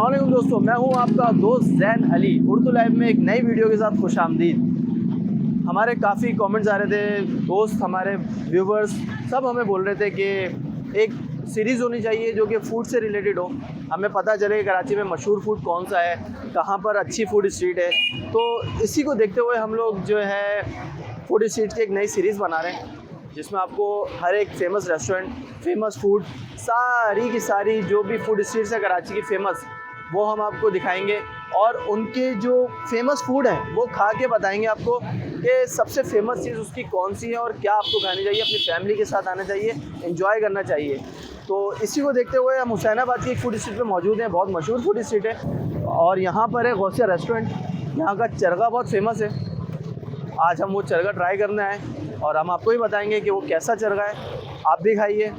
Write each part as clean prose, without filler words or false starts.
अस्सलामुअलैकुम दोस्तों, मैं हूं आपका दोस्त ज़ैन अली। उर्दू लाइव में एक नई वीडियो के साथ खुशामदीद। हमारे काफ़ी कमेंट्स आ रहे थे, दोस्त हमारे व्यूवर्स सब हमें बोल रहे थे कि एक सीरीज़ होनी चाहिए जो कि फ़ूड से रिलेटेड हो। हमें पता चले कि कराची में मशहूर फ़ूड कौन सा है, कहाँ पर अच्छी फ़ूड स्ट्रीट है। तो इसी को देखते हुए हम लोग जो है फ़ूड स्ट्रीट की एक नई सीरीज़ बना रहे हैं, जिसमें आपको हर एक फेमस रेस्टोरेंट, फेमस फूड, सारी की सारी जो भी फूड स्ट्रीट्स है कराची की फ़ेमस, वो हम आपको दिखाएंगे और उनके जो फेमस फूड हैं वो खा के बताएंगे आपको कि सबसे फेमस चीज़ उसकी कौन सी है और क्या आपको खानी चाहिए, अपनी फैमिली के साथ आना चाहिए, एंजॉय करना चाहिए। तो इसी को देखते हुए हम हुसैनाबाद की एक फूड स्ट्रीट पे मौजूद हैं, बहुत मशहूर फूड स्ट्रीट है और यहाँ पर है गौसिया रेस्टोरेंट। यहाँ का चरगा बहुत फेमस है। आज हम वो चरगा ट्राई करने आए और हम आपको ही बताएंगे कि वो कैसा चरगा है। आप भी खाइए,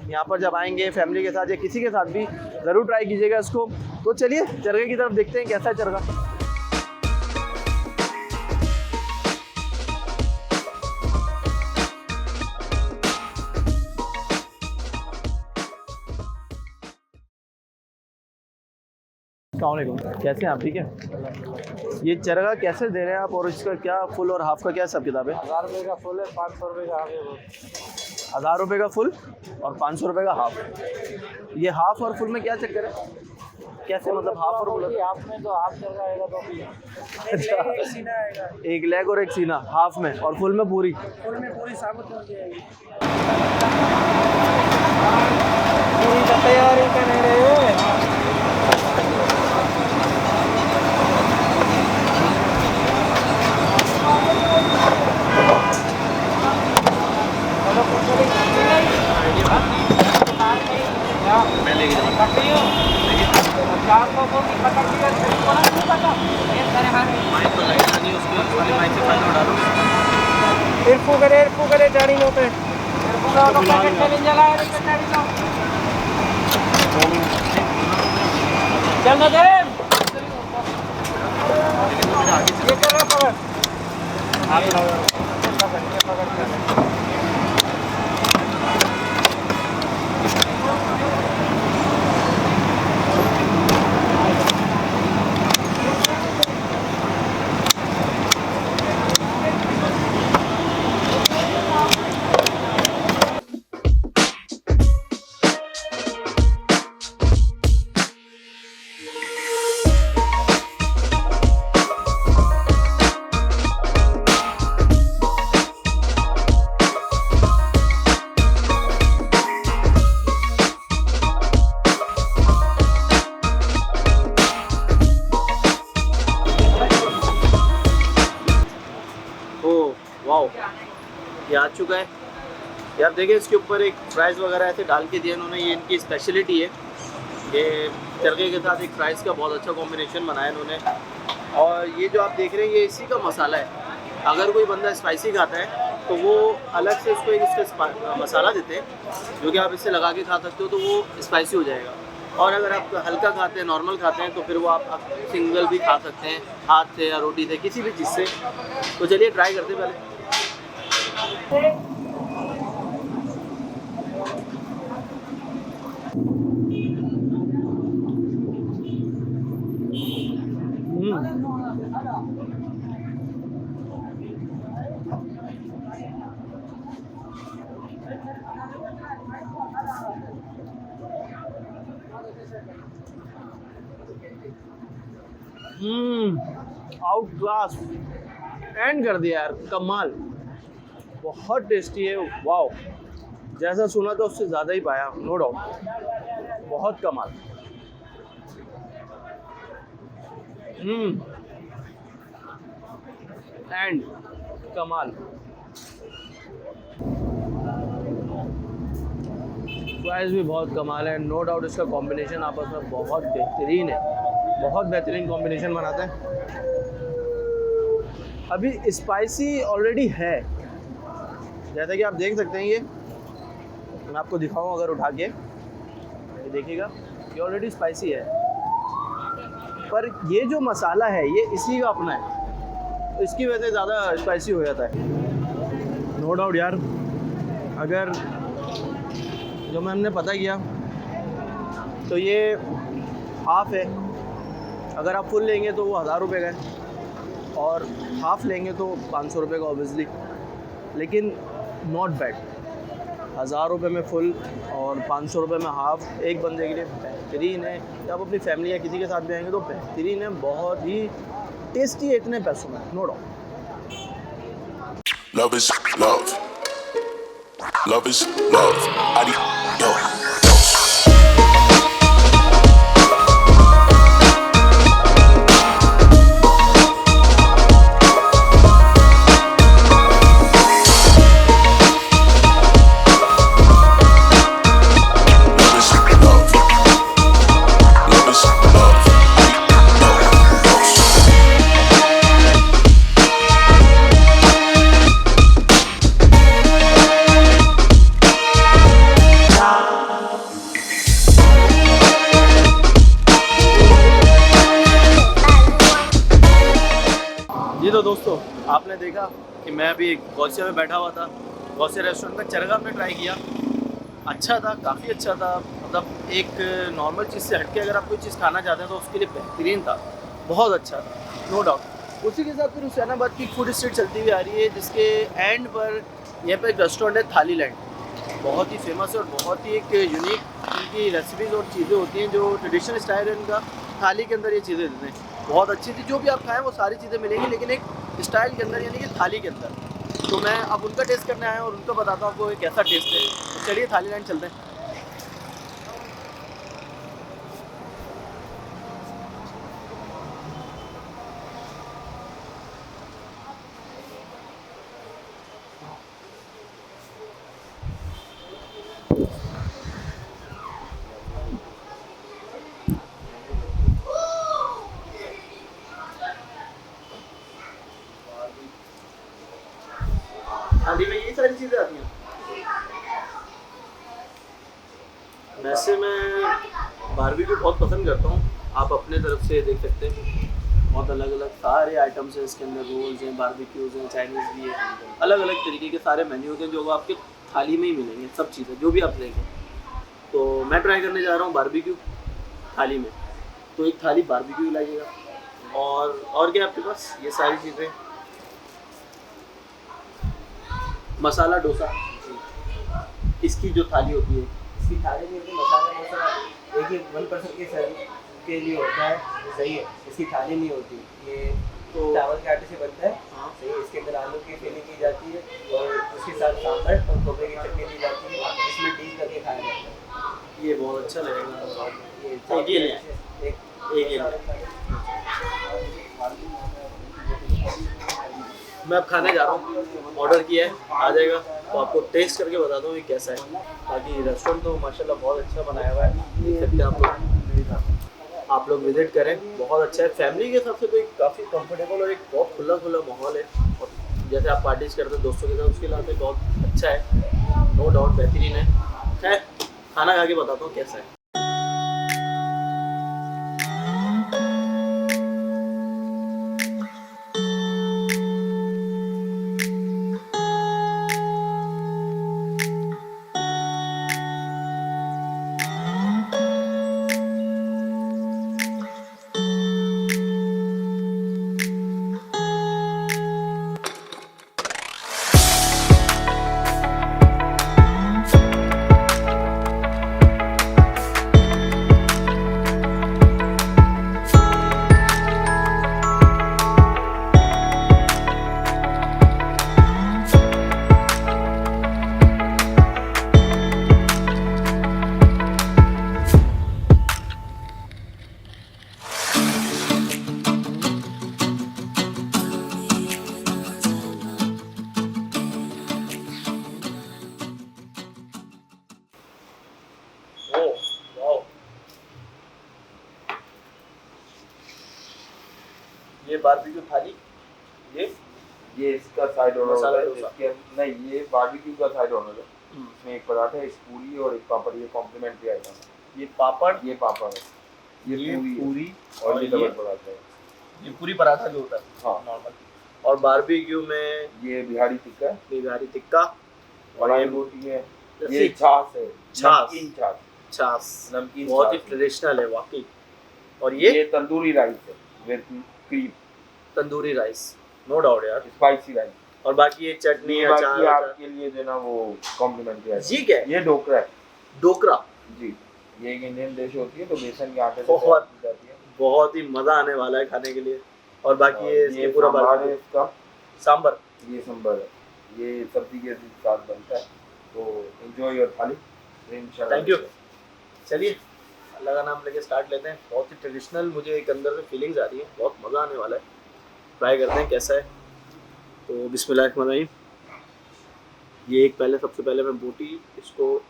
यहाँ पर जब आएंगे फैमिली के साथ या किसी के साथ भी ज़रूर ट्राई कीजिएगा इसको। तो चलिए चरगे की तरफ देखते हैं कैसा है चरगा। अस्सलामुअलैकुम, कैसे हैं आप? ठीक है। ये चरगा कैसे दे रहे हैं आप और इसका क्या फुल और हाफ का क्या सब किताब है? 1000 रुपये का फुल है, 500 रुपये का हाफ है। 1000 रुपये का फुल और 500 रुपये का हाफ। ये हाफ और फुल में क्या चक्कर है? कैसे मतलब हाफ और फुल? हाफ में तो हाफ चल रहा है, तो भी एक सीना आएगा, एक लेग और एक सीना हाफ में, और फुल में पूरी? फुल में पूरी साबुत हो जाएगी। पूरी का तैयारी कर रहे हैं। मैं लेके जाऊँगा। माइक तो लगेगा नहीं उसको, खाली माइक से पानी डालो। इरफू करे जानी होते हैं। चल ना दे ये कर रहा पकड़ वाओ, ये आ चुका है यार। देखिए इसके ऊपर एक फ्राइज़ वगैरह ऐसे डाल के दिया इन्होंने, ये इनकी स्पेशलिटी है। ये चरगे के साथ एक फ्राइज़ का बहुत अच्छा कॉम्बिनेशन बनाया इन्होंने। और ये जो आप देख रहे हैं ये इसी का मसाला है। अगर कोई बंदा स्पाइसी खाता है तो वो अलग से उसको एक इसका मसाला देते हैं जो कि आप इससे लगा के खा सकते हो, तो वो स्पाइसी हो जाएगा। और अगर आप हल्का खाते हैं, नॉर्मल खाते हैं, तो फिर वो आप सिंगल भी खा सकते हैं, हाथ से या रोटी से, किसी भी चीज़ से। तो चलिए ट्राई करते हैं पहले। आउट क्लास एंड कर दिया यार, कमाल, बहुत टेस्टी है। वाओ, जैसा सुना था उससे ज़्यादा ही पाया, नो डाउट, बहुत कमाल। एंड कमाल। प्राइस भी बहुत कमाल है, नो डाउट। इसका कॉम्बिनेशन आपस में बहुत बेहतरीन है, बहुत बेहतरीन कॉम्बिनेशन बनाते हैं। अभी स्पाइसी ऑलरेडी है, जैसा कि आप देख सकते हैं। ये मैं आपको दिखाऊं अगर उठा के, ये देखिएगा, ये ऑलरेडी स्पाइसी है। पर ये जो मसाला है ये इसी का अपना है, तो इसकी वजह से ज़्यादा स्पाइसी हो जाता है, नो डाउट यार। अगर जो हमने पता किया तो ये हाफ है अगर आप फुल लेंगे तो वो 1000 रुपये का है, और हाफ़ लेंगे तो 500 रुपये का ऑब्वियसली, लेकिन नॉट बैड। 1000 रुपये में फुल और 500 रुपये में हाफ़ एक बंदे के लिए बेहतरीन है। या आप अपनी फैमिली या किसी के साथ भी आएंगे तो बेहतरीन है, बहुत ही टेस्टी है इतने पैसों में, no doubt. Love is love. Love is love. Adios. जी तो दोस्तों, आपने देखा कि मैं अभी गौसिया में बैठा हुआ था। गौसिया रेस्टोरेंट का चरगा में ट्राई किया, अच्छा था, काफ़ी अच्छा था। मतलब एक नॉर्मल चीज़ से हटके अगर आप कोई चीज़ खाना चाहते हैं तो उसके लिए बेहतरीन था, बहुत अच्छा था, नो डाउट। उसी के साथ फिर हुसैनाबाद की फूड स्ट्रीट चलती हुई आ रही है, जिसके एंड पर यहाँ पर एक रेस्टोरेंट है थाली लैंड, बहुत ही फेमस है और बहुत ही एक यूनिक इनकी रेसिपीज़ और चीज़ें होती हैं जो ट्रेडिशनल स्टाइल है इनका। थाली के अंदर ये चीज़ें देते हैं, बहुत अच्छी थी। जो भी आप खाएं वो सारी चीज़ें मिलेंगी, लेकिन एक स्टाइल के अंदर, यानी कि थाली के अंदर। तो मैं अब उनका टेस्ट करने आया और उनका बताता हूँ आपको कैसा टेस्ट है। तो चलिए थाली लैंड चलते हैं। थाली में यही सारी चीज़ें आती हैं। वैसे मैं बारबेक्यू बहुत पसंद करता हूँ, आप अपने तरफ से देख सकते हैं, बहुत अलग अलग सारे आइटम्स हैं इसके अंदर। रोल्स हैं, बारबेक्यूज़ हैं, चाइनीज़ भी है, अलग अलग तरीके के सारे मेन्यूज़ हैं जो आपके थाली में ही मिलेंगे, सब चीज़ें जो भी आप लेंगे। तो मैं ट्राई करने जा रहा हूँ बारबेक्यू थाली में, तो एक थाली बारबेक्यू लाइएगा। और क्या आपके पास? ये सारी चीज़ें, मसाला डोसा, इसकी जो थाली होती है, इसकी थाली में भी मसाला डोसा एक ही 1% के सर्व के लिए होता है, सही है। इसकी थाली नहीं होती, ये तो चावल के आटे से बनता है, हाँ, सही है। इसके अंदर आलू की फिलिंग की जाती है और उसके साथ सांभर और खोपरे की चटनी दी जाती है, इसमें डीप करके खाया जाता है। ये बहुत अच्छा लगेगा। ये एक ये ले आए। एक ये ले आए। मैं अब खाने जा रहा हूँ, ऑर्डर किया है, आ जाएगा तो आपको टेस्ट करके बताता हूँ ये कैसा है। बाकी रेस्टोरेंट तो माशाल्लाह बहुत अच्छा बनाया हुआ है, देख सकते हैं आप लोग विजिट करें, बहुत अच्छा है। फैमिली के हिसाब से तो एक काफ़ी कंफर्टेबल और एक बहुत खुला खुला माहौल है, और जैसे आप पार्टीज करते हैं दोस्तों के साथ, उसके हिसाब से बहुत अच्छा है, नो डाउट बेहतरीन है। खैर खाना खा के बताता हूँ कैसा है। ये बारबेक्यू थाली, ये इसका साइड ऑर्डर मसाला होता है, डोसा। इसके नहीं, ये बारबेक्यू का साइड ऑर्डर है। इसमें एक पराठा, एक पूरी और एक पापड़, ये कॉम्प्लीमेंट्री आइटम है। ये पापड़, ये पापड़ है, ये पूरी और ये डबल ये पराठा है। ये पूरी पराठा जो होता है हाँ। नॉर्मल। और बारबेक्यू में ये बिहारी टिक्का है, बिहारी टिक्का, मलाई रोटी है, लस्सी। ये छाछ है, छाछ। नमकीन छाछ, छाछ, नमकीन बहुत ही छाछ है। ट्रेडिशनल है वाकई। और ये तंदूरी राइस है with cream, tandoori rice, no doubt यार। Spicy rice. और बाकी ये चटनी, ये अचार, बाकी आपके लिए जो ना वो कॉम्प्लीमेंट्री है। जी क्या है? ये ढोकला है। ढोकला जी, ये एक इंडियन डिश होती है, तो बेसन के आटे से बहुत तैयार की जाती है। बहुत ही मज़ा आने वाला है खाने के लिए। और बाकी ये इसके पूरा सांभर है इसका, सांबर, ये सांभर है, ये सब्जी के साथ बनता है। तो एंजॉय योर थाली। Thank you. चलिए अल्लाह का नाम लेके स्टार्ट लेते हैं। बहुत ही ट्रेडिशनल मुझे एक अंदर से फीलिंग्स आ रही है, बहुत मज़ा आने वाला है। ट्राई करते हैं कैसा है। तो बिस्मिल्लाहिर्रहमानिर्रहीम। ये एक पहले सबसे पहले मैं बोटी इसको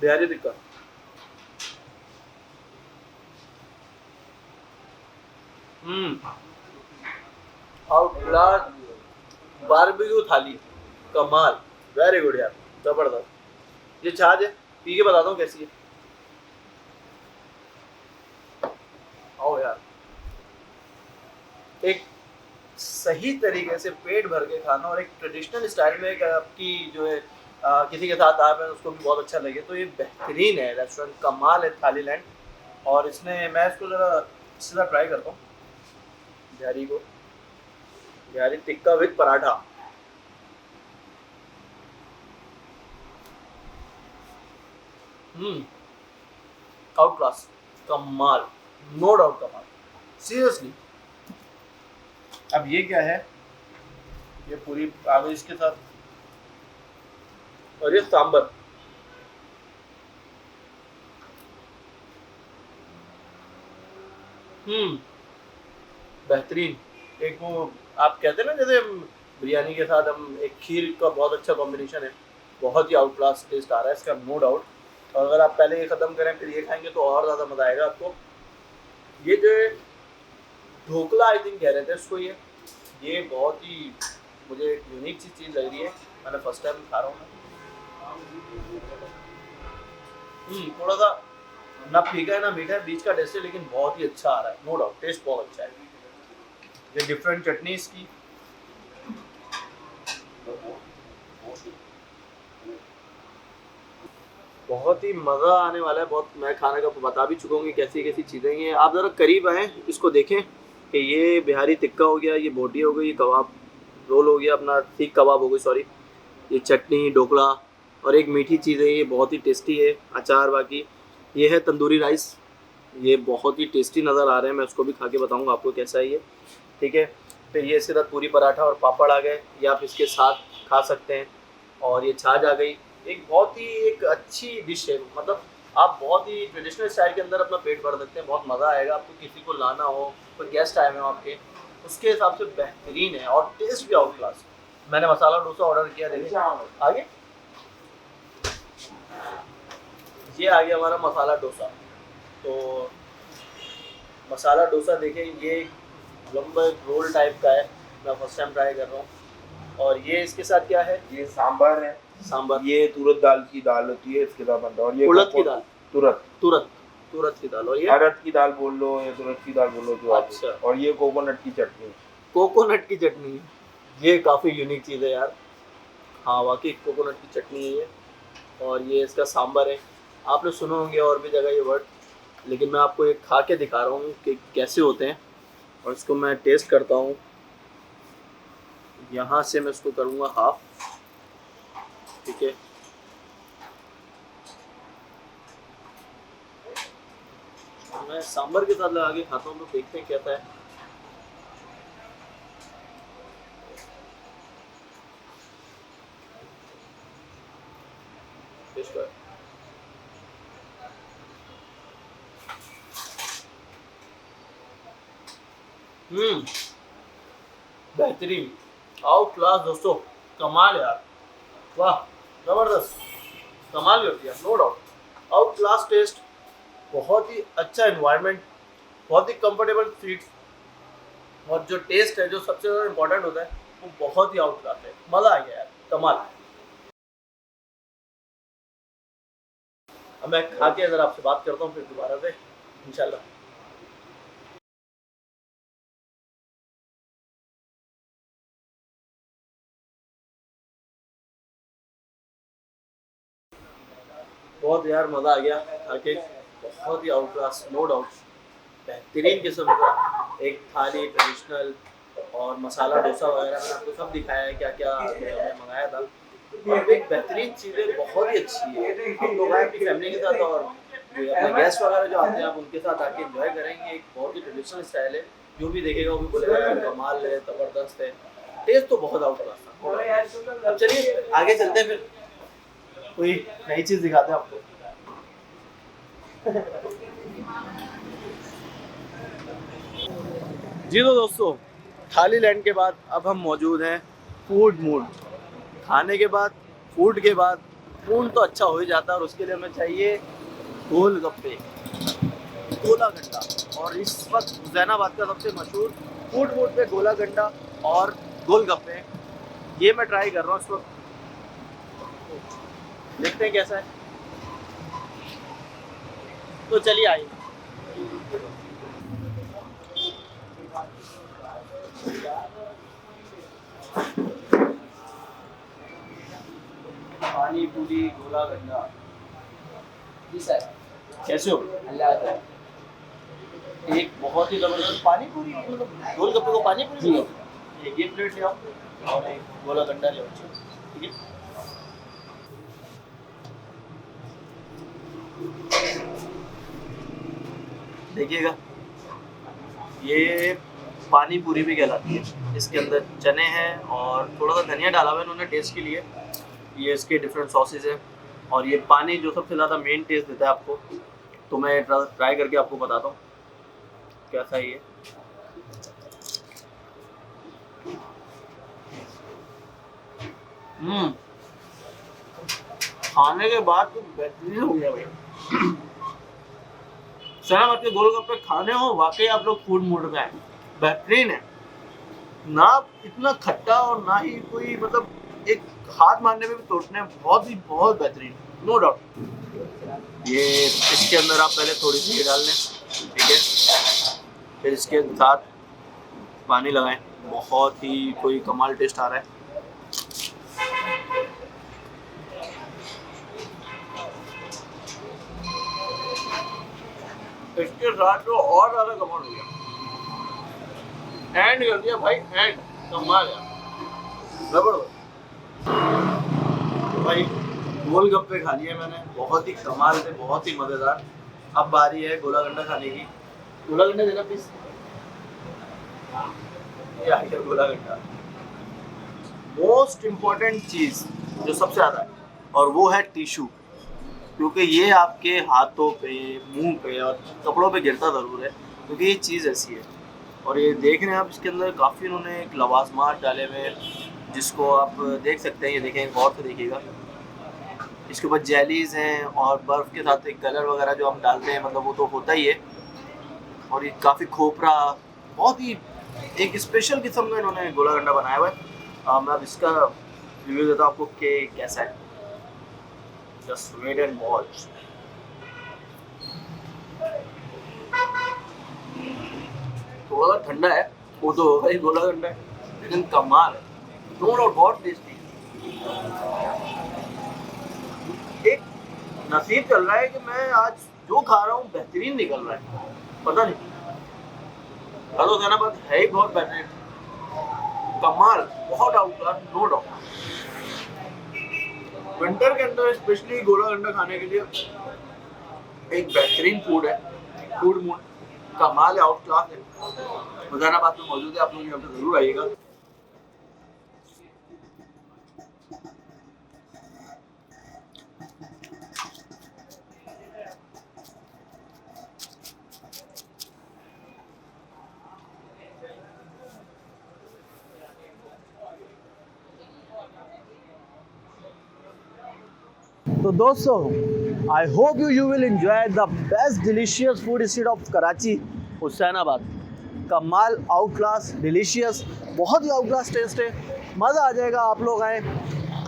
बिहारी टिक्का, आउटलास्ट बारबेक्यू थाली, कमाल, वेरी गुड यार, जबरदस्त। ये छाछ है, पी के बताता हूँ कैसी है। आओ यार, एक सही तरीके से पेट भर के खाना और एक ट्रेडिशनल स्टाइल में एक आपकी जो है किसी के साथ आप हैं उसको भी बहुत अच्छा लगे, तो ये बेहतरीन है रेस्टोरेंट, कमाल है थाली लैंड। और इसने मैं इसको ज़रा सीधा ट्राई करता हूँ Bihari tikka with paratha. Out class, कमाल, नो डाउट कमाल, सीरियसली। अब ये क्या है, ये पूरी आ गई इसके साथ, और ये सांबर, बेहतरीन। एक वो आप कहते हैं ना जैसे बिरयानी के साथ हम एक खीर का बहुत अच्छा कॉम्बिनेशन है, बहुत ही आउट क्लास टेस्ट आ रहा है इसका, नो डाउट। और अगर आप पहले ये ख़त्म करें फिर ये खाएंगे तो और ज़्यादा मज़ा आएगा आपको। ये जो ढोकला आई थिंक कह रहे थे इसको, ये बहुत ही मुझे एक यूनिक सी चीज़ लग रही है, मैंने फर्स्ट टाइम खा रहा हूँ मैं। थोड़ा सा ना फीका है ना मीठा है, बीच का टेस्ट है, लेकिन बहुत ही अच्छा आ रहा है, नो डाउट, टेस्ट बहुत अच्छा है। ये डिफरेंट चटनी इसकी, बहुत ही मज़ा आने वाला है। बहुत मैं खाने का बता भी चुका हूँ कि कैसी कैसी चीज़ें हैं। आप ज़रा करीब आएँ, इसको देखें कि ये बिहारी टिक्का हो गया, ये बोटी हो गई, कबाब रोल हो गया, अपना सीख कबाब हो गई, सॉरी, ये चटनी, ढोकला, और एक मीठी चीज़ है, ये बहुत ही टेस्टी है, अचार। बाकी ये है तंदूरी राइस, ये बहुत ही टेस्टी नज़र आ रहे हैं, मैं उसको भी खा के बताऊँगा आपको कैसा है ये, ठीक है। फिर ये इसके साथ पूरी पराठा और पापड़ आ गए, ये आप इसके साथ खा सकते हैं। और ये छाछ आ गई, एक बहुत ही एक अच्छी डिश है, मतलब आप बहुत ही ट्रेडिशनल स्टाइल के अंदर अपना पेट भर सकते हैं, बहुत मज़ा आएगा आपको। किसी को लाना हो, कोई गेस्ट आए हुए हो आपके, उसके हिसाब से बेहतरीन है और टेस्ट भी आउट क्लास। मैंने मसाला डोसा ऑर्डर किया, देखिए आगे ये आ गया हमारा मसाला डोसा। तो मसाला डोसा देखें, ये लंबा रोल टाइप का है, मैं फर्स्ट टाइम ट्राई कर रहा हूँ। और ये इसके साथ क्या है, ये सांभर है, सांभर, ये तुरत दाल की दाल होती है, इसके साथ बनता है। और ये उड़द की दाल, तुरत की दाल, और ये अरहर की दाल बोल लो या तुरत की दाल बोल लो जो आप। अच्छा। और ये कोकोनट की चटनी, कोकोनट की चटनी, ये काफ़ी यूनिक चीज़ है यार, हाँ वाकई कोकोनट की चटनी है ये। और ये इसका सांभर है, आपने सुने होंगे और भी जगह ये वर्ड, लेकिन मैं आपको एक खा के दिखा रहा हूँ कि कैसे होते हैं। और इसको मैं टेस्ट करता हूँ, यहाँ से मैं इसको करूँगा हाफ, ठीक है। मैं सांभर के साथ लगा के खाता हूँ, तो देखते हैं कैसा है। टेस्ट कर, बेहतरीन, आउट क्लास दोस्तों, कमाल यार, वाह ज़बरदस्त, कमाल कर दिया, no doubt, outclass taste, बहुत ही अच्छा एनवायरनमेंट, बहुत ही कंफर्टेबल सीट्स, और जो टेस्ट है जो सबसे ज़्यादा इम्पोर्टेंट होता है वो बहुत ही आउट क्लास है, मज़ा आ गया यार, कमाल। अब मैं खा के अगर आपसे बात करता हूँ फिर दोबारा से इंशाल्लाह। बहुत यार मज़ा आ गया खाके, बहुत ही आउट क्लास, नो डाउट बेहतरीन किस्म का एक थाली ट्रेडिशनल और मसाला डोसा वगैरह मैंने आपको सब दिखाया है क्या क्या हमने मंगाया था। और एक बेहतरीन चीज़ें बहुत ही अच्छी है, हम लोग आए अपनी फैमिली के साथ और अपने गेस्ट वगैरह जो आते हैं आप उनके साथ आके एंजॉय करेंगे। एक बहुत ही ट्रेडिशनल स्टाइल है, जो भी देखेगा वो भी बोलेगा यार कमाल है, ज़बरदस्त है, टेस्ट तो बहुत आउट क्लास था। अब चलिए आगे चलते हैं, फिर कोई नई चीज़ दिखाते हैं आपको। जी तो दोस्तों, थाली लैंड के बाद अब हम मौजूद हैं फूड मूड। खाने के बाद, फूड के बाद मूड तो अच्छा हो ही जाता है और उसके लिए हमें चाहिए गोलगप्पे, गोला गंडा। और इस वक्त हुसैनाबाद का सबसे मशहूर फूड मूड पे गोला गंडा और गोलगप्पे, ये मैं ट्राई कर रहा हूँ इस वक्त। देखते हैं कैसा है, तो चलिए आइए। पानी पूरी गोला गंडा जी सर, कैसे हो? अल्लाह का एक बहुत ही जबरदस्त पानी पूरी, मतलब गोलगप्पे को पानी पूरी जी। एक ये प्लेट ले आओ और एक गोला गंडा ले आओ, ठीक है। देखिएगा, ये पानी पूरी भी कहलाती है। इसके अंदर चने हैं और थोड़ा सा धनिया डाला हुआ है इन्होंने टेस्ट के लिए। ये इसके डिफरेंट सॉसेज हैं और ये पानी जो सबसे ज़्यादा मेन टेस्ट देता है आपको। तो मैं ट्राई करके आपको बताता हूँ कैसा है ये। खाने के बाद तो बेहतरीन हो गया भाई। हुसैनाबाद के गोलगप्पे खाने हो वाकई आप लोग फूड मूड में आए, बेहतरीन है ना, इतना खट्टा और ना ही कोई मतलब एक हाथ मारने में भी टूटने, बहुत बेहतरीन, नो डाउट। ये इसके अंदर आप पहले थोड़ी सी डाल लें, ठीक है, फिर इसके साथ पानी लगाएं, बहुत ही कोई कमाल टेस्ट आ रहा है। इसके साथ तो और ज़्यादा कमाल हो गया, एंड कर दिया भाई, एंड कमाल है, जबरदस्त भाई। गोलगप्पे खा लिए मैंने, बहुत ही कमाल थे, बहुत ही मज़ेदार। अब बारी है गोला गंडा खाने की। गोला गंडा देना प्लीज। ये आ गया गोला गंडा। मोस्ट इम्पोर्टेंट चीज़ जो सबसे ज़्यादा है और वो है टिश्यू, क्योंकि ये आपके हाथों पे, मुंह पे और कपड़ों पे गिरता ज़रूर है, क्योंकि ये चीज़ ऐसी है। और ये देख रहे हैं आप, इसके अंदर काफ़ी उन्होंने एक लवाजमात डाले हुए हैं, जिसको आप देख सकते हैं। ये देखें, गौर से देखिएगा, इसके ऊपर जेलीज़ हैं और बर्फ़ के साथ एक कलर वगैरह जो हम डालते हैं, मतलब वो तो होता ही है। और ये काफ़ी खोपरा, बहुत ही एक स्पेशल किस्म का इन्होंने गोला गंडा बनाया हुआ है। मैं अब इसका रिव्यू देता हूँ आपको कि कैसा है। Just wait and watch. थोड़ा ठंडा है, वो तो होगा ही, गोला गंडा है, लेकिन कमाल है, नो डाउट, बहुत टेस्टी। एक नसीब चल रहा है कि मैं आज जो खा रहा हूँ बेहतरीन निकल रहा है, पता नहीं। हेलो हुसैनाबाद है ही बहुत बेहतरीन, कमाल, बहुत आउटक्लास, नो डाउट। विंटर के अंदर स्पेशली गोला गंडा खाने के लिए एक बेहतरीन फूड है, फूड मूड कमाल है, आउट क्लास है। हुसैनाबाद में मौजूद है, आप लोग यहाँ पे जरूर आइएगा। तो दोस्तों, I hope you will enjoy the best delicious food street of Karachi, Hussainabad. कमाल, आउट क्लास, डिलीशियस, बहुत ही आउट क्लास टेस्ट है, मज़ा आ जाएगा। आप लोग आए,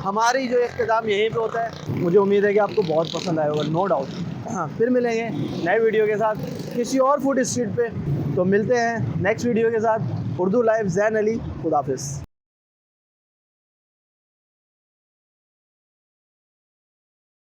हमारी जो इख्तिताम यहीं पे होता है। मुझे उम्मीद है कि आपको बहुत पसंद आया होगा, नो डाउट। हाँ, फिर मिलेंगे नए वीडियो के साथ किसी और फूड स्ट्रीट पे। तो मिलते हैं नेक्स्ट वीडियो के साथ। उर्दू लाइव ज़ैन अली, खुदा हाफिज़।